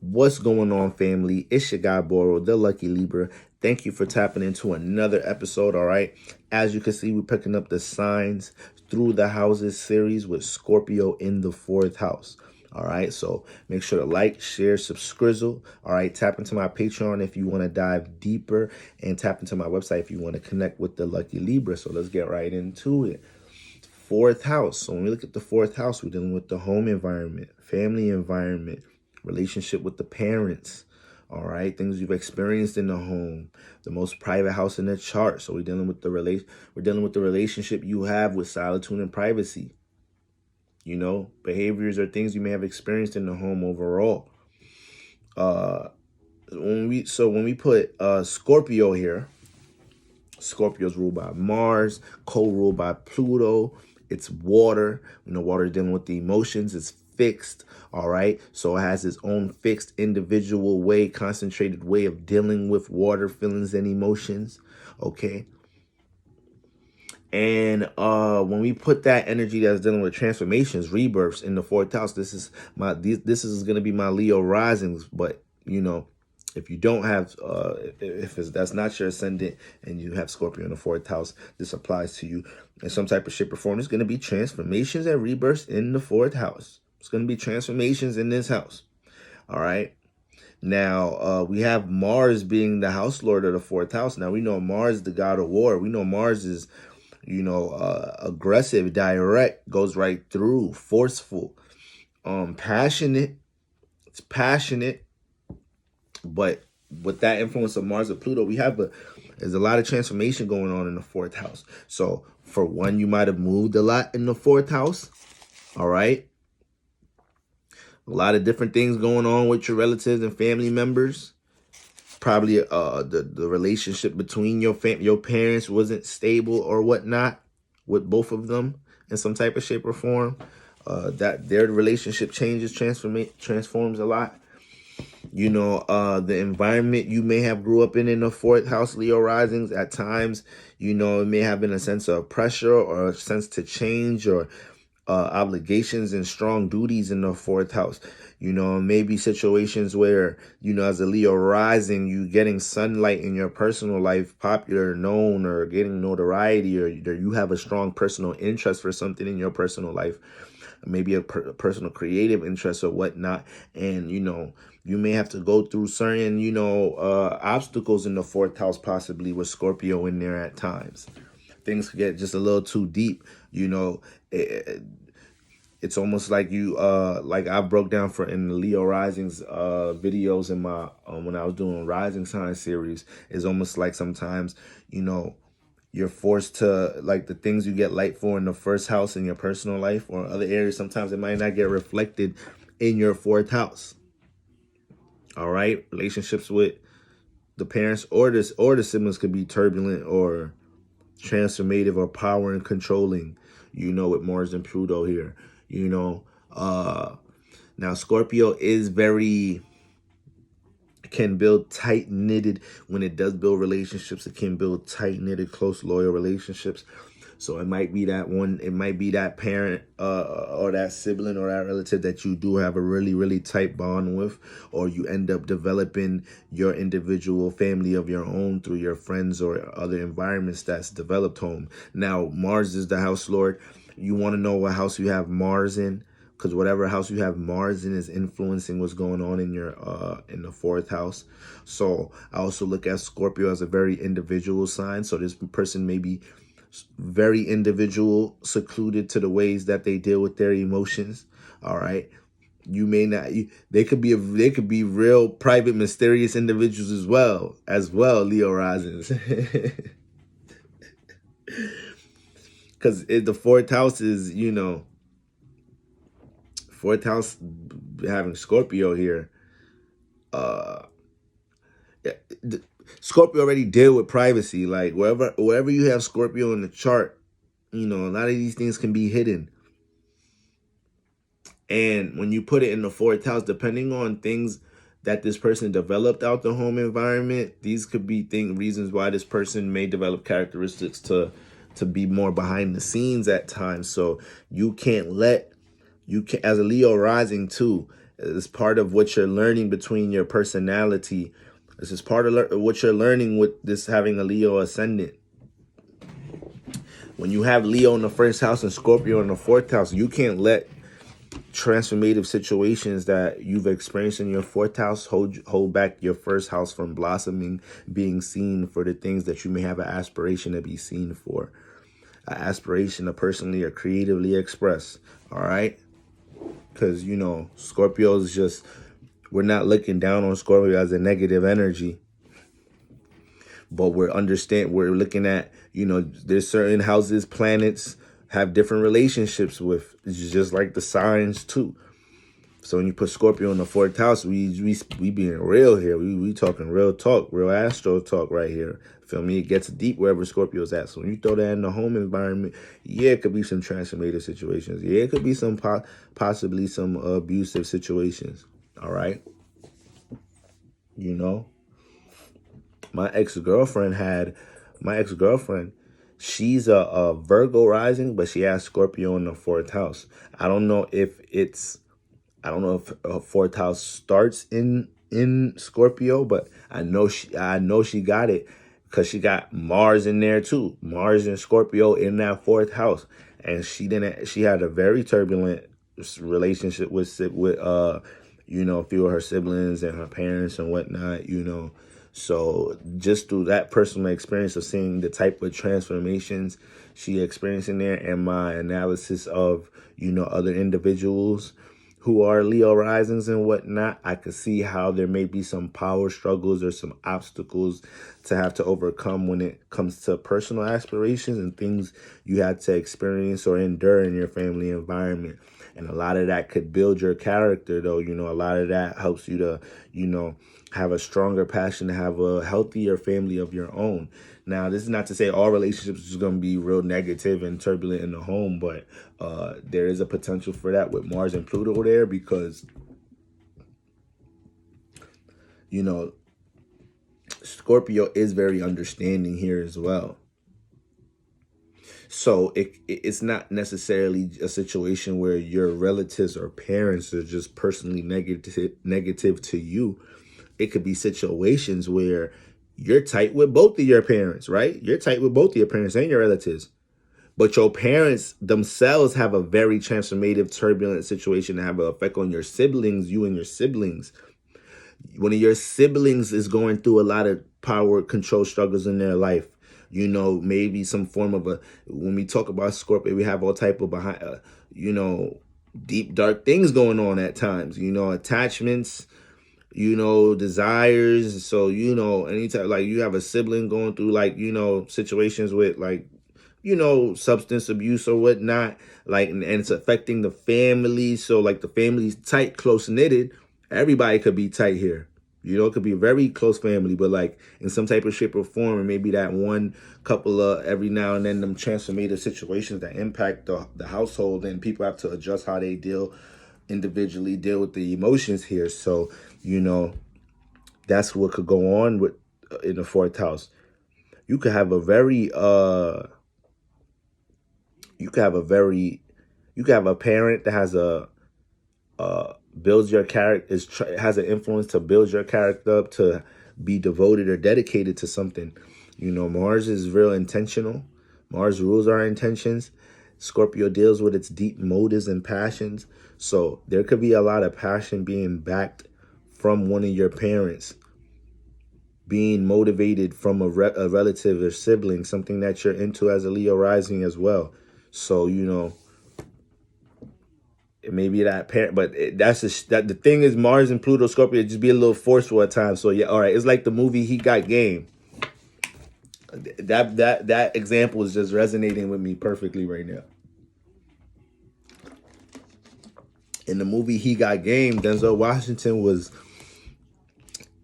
What's going on, family? It's your guy, Boro, the Lucky Libra. Thank you for tapping into another episode, all right? As you can see, we're picking up the signs through the houses series with Scorpio in the fourth house. All right, so make sure to like, share, subscribe. All right, tap into my Patreon if you want to dive deeper, and tap into my website if you want to connect with the Lucky Libra. So let's get right into it. Fourth house. So when we look at the fourth house, we're dealing with the home environment, family environment, relationship with the parents. All right, things you've experienced in the home, the most private house in the chart. So we're dealing with the relationship you have with solitude and privacy. You know, behaviors or things you may have experienced in the home overall. When we put Scorpio here, Scorpio's ruled by Mars, co-ruled by Pluto. It's water. You know, water is dealing with the emotions. It's fixed. All right. So it has its own fixed individual way, concentrated way of dealing with water, feelings, and emotions. Okay. And when we put that energy that's dealing with transformations, rebirths in the fourth house, this is gonna be my Leo risings. But you know, if you don't have that's not your ascendant and you have Scorpio in the fourth house, this applies to you in some type of shape or form. There's gonna be transformations and rebirths in the fourth house. It's gonna be transformations in this house. All right. Now, we have Mars being the house lord of the fourth house. Now, we know Mars is the god of war. We know Mars is, you know, aggressive, direct, goes right through, forceful, passionate. It's passionate. But with that influence of Mars and Pluto, there's a lot of transformation going on in the fourth house. So, for one, you might have moved a lot in the fourth house. All right. A lot of different things going on with your relatives and family members. Probably the relationship between your parents wasn't stable or whatnot with both of them in some type of shape or form. That their relationship changes, transforms a lot. You know, the environment you may have grew up in the fourth house, Leo risings, at times, you know, it may have been a sense of pressure or a sense to change or obligations and strong duties in the fourth house. You know, maybe situations where, you know, as a Leo rising, you getting sunlight in your personal life, popular, known, or getting notoriety, or you have a strong personal interest for something in your personal life, maybe a personal creative interest or whatnot. And, you know, you may have to go through certain, you know, obstacles in the fourth house, possibly with Scorpio in there at times. Things could get just a little too deep, you know. It's almost like you like I broke down for in the Leo risings videos in my when I was doing rising sign series. It's almost like sometimes, you know, you're forced to, like, the things you get light for in the first house in your personal life or other areas, sometimes it might not get reflected in your fourth house. All right, relationships with the parents or the siblings could be turbulent or transformative or power and controlling, you know, with Mars and Pluto here. You know, now Scorpio is can build tight-knitted. When it does build relationships, it can build tight-knitted, close, loyal relationships. So it might be that one, it might be that parent or that sibling or that relative that you do have a really, really tight bond with, or you end up developing your individual family of your own through your friends or other environments that's developed home. Now, Mars is the house lord. You want to know what house you have Mars in, because whatever house you have Mars in is influencing what's going on in your in the fourth house. So I also look at Scorpio as a very individual sign. So this person may be very individual, secluded to the ways that they deal with their emotions. All right. You may not. They could be real private, mysterious individuals as well. Leo risings. Because the fourth house is, you know, fourth house having Scorpio here. Scorpio already deal with privacy. Like wherever you have Scorpio in the chart, you know, a lot of these things can be hidden. And when you put it in the fourth house, depending on things that this person developed out the home environment, these could be reasons why this person may develop characteristics to be more behind the scenes at times. So you can as a Leo rising too, It's part of what you're learning between your personality. This is part of what you're learning with this having a Leo ascendant. When you have Leo in the first house and Scorpio in the fourth house, you can't let transformative situations that you've experienced in your fourth house hold back your first house from blossoming, being seen for the things that you may have an aspiration to be seen for, an aspiration to personally or creatively express. All right, because Scorpio is just, we're not looking down on Scorpio as a negative energy, but we're looking at, there's certain houses, planets have different relationships with. It's just like the signs too. So when you put Scorpio in the fourth house, we being real here. We talking real talk, real astro talk right here. Feel me? It gets deep wherever Scorpio's at. So when you throw that in the home environment, yeah, it could be some transformative situations. Yeah, it could be some possibly some abusive situations. All right. My ex-girlfriend, she's a Virgo rising, but she has Scorpio in the fourth house. I don't know if her fourth house starts in Scorpio, but I know she got it because she got Mars in there too. Mars and Scorpio in that fourth house, and she had a very turbulent relationship with a few of her siblings and her parents and whatnot. So just through that personal experience of seeing the type of transformations she experienced in there, and my analysis of other individuals who are Leo risings and whatnot, I could see how there may be some power struggles or some obstacles to have to overcome when it comes to personal aspirations and things you had to experience or endure in your family environment. And a lot of that could build your character, though. A lot of that helps you to, have a stronger passion to have a healthier family of your own. Now, this is not to say all relationships are going to be real negative and turbulent in the home, but there is a potential for that with Mars and Pluto there, because, Scorpio is very understanding here as well. So it's not necessarily a situation where your relatives or parents are just personally negative to you. It could be situations where you're tight with both of your parents, right? You're tight with both of your parents and your relatives. But your parents themselves have a very transformative, turbulent situation that have an effect on your siblings, you and your siblings. One of your siblings is going through a lot of power control struggles in their life. Maybe some form of when we talk about Scorpio, we have all type of deep, dark things going on at times, attachments, desires. So, anytime like you have a sibling going through situations with substance abuse or whatnot, and it's affecting the family. So the family's tight, close knitted. Everybody could be tight here. It could be a very close family, but in some type of shape or form, and maybe that one couple of every now and then them transformative situations that impact the household, and people have to adjust how they individually deal with the emotions here. So, that's what could go on with in the fourth house. You could have a parent that has builds your character, has an influence to build your character up to be devoted or dedicated to something. Mars is real intentional. Mars rules our intentions. Scorpio deals with its deep motives and passions. So there could be a lot of passion being backed from one of your parents, being motivated from a relative or sibling, something that you're into as a Leo rising as well. So, it may be that parent, but the thing is, Mars and Pluto, Scorpio, just be a little forceful at times. So yeah, all right, it's like the movie He Got Game. That example is just resonating with me perfectly right now. In the movie He Got Game, Denzel Washington was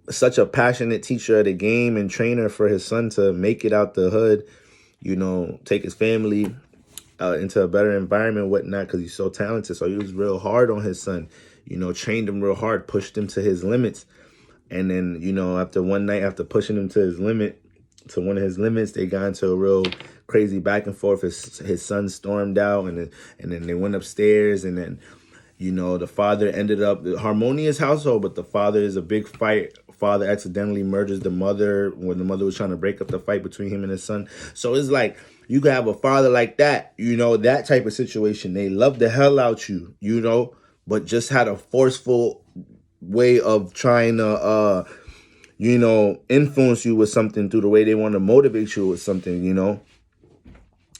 such a passionate teacher of the game and trainer for his son to make it out the hood, take his family into a better environment, whatnot, because he's so talented. So he was real hard on his son, trained him real hard, pushed him to his limits. And then, after one night, after pushing him to one of his limits, they got into a real crazy back and forth. His son stormed out, and then they went upstairs, and then You know, the father ended up the harmonious household, but the father is a big fight. Father accidentally murders the mother when the mother was trying to break up the fight between him and his son. So it's like you could have a father like that, you know, that type of situation. They love the hell out you, you know, but just had a forceful way of trying to you know, influence you with something through the way they want to motivate you with something, you know,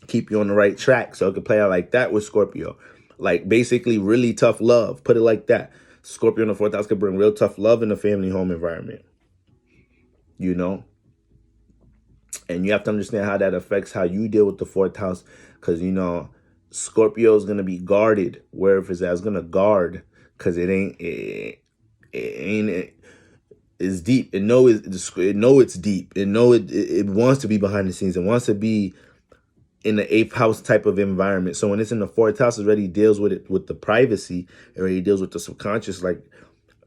keep you on the right track. So it could play out like that with Scorpio. Like basically really tough love. Put it like that. Scorpio in the fourth house could bring real tough love in the family home environment. You know? And you have to understand how that affects how you deal with the fourth house. Because, you know, Scorpio is going to be guarded. Where if it's going to guard. Because it ain't, it's deep. It know it's deep. It wants to be behind the scenes. It wants to be in the eighth house type of environment. So when it's in the fourth house, it already deals with it, with the privacy. It already deals with the subconscious. Like,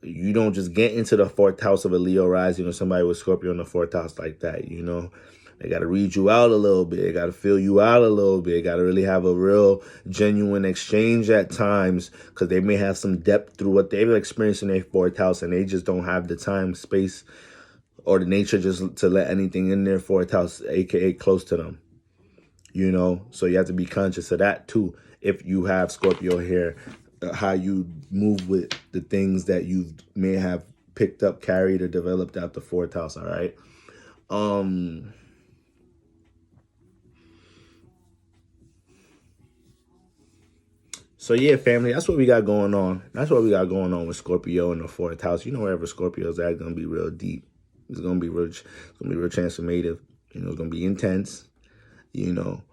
you don't just get into the fourth house of a Leo rising or somebody with Scorpio in the fourth house like that, you know. They got to read you out a little bit. They got to feel you out a little bit. They got to really have a real genuine exchange at times, because they may have some depth through what they've experienced in their fourth house, and they just don't have the time, space, or the nature just to let anything in their fourth house, aka close to them. You know, so you have to be conscious of that too. If you have Scorpio here, how you move with the things that you may have picked up, carried, or developed out the fourth house. All right. So yeah, family, that's what we got going on. That's what we got going on with Scorpio in the fourth house. You know, wherever Scorpio's at, gonna be real deep. It's gonna be real. It's gonna be real transformative. You know, it's gonna be intense. You know,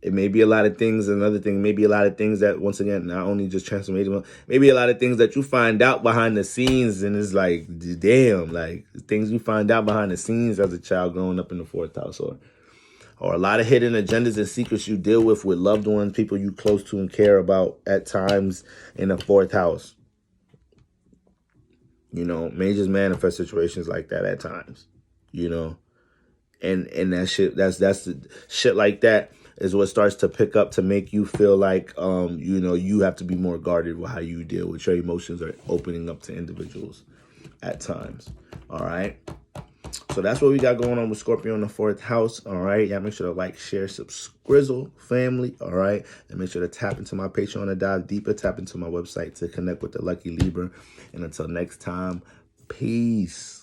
it may be a lot of things. Another thing, maybe a lot of things that, once again, not only just transformative, maybe a lot of things that you find out behind the scenes, and it's like, damn, like things you find out behind the scenes as a child growing up in the fourth house, or a lot of hidden agendas and secrets you deal with loved ones, people you close to and care about at times in the fourth house. You know, may just manifest situations like that at times, you know. And that shit, that's the shit like that is what starts to pick up to make you feel like you know, you have to be more guarded with how you deal with your emotions or opening up to individuals at times. All right. So that's what we got going on with Scorpio in the fourth house. All right. Yeah, make sure to like, share, subscribe, family. All right. And make sure to tap into my Patreon to dive deeper. Tap into my website to connect with the Lucky Libra. And until next time, peace.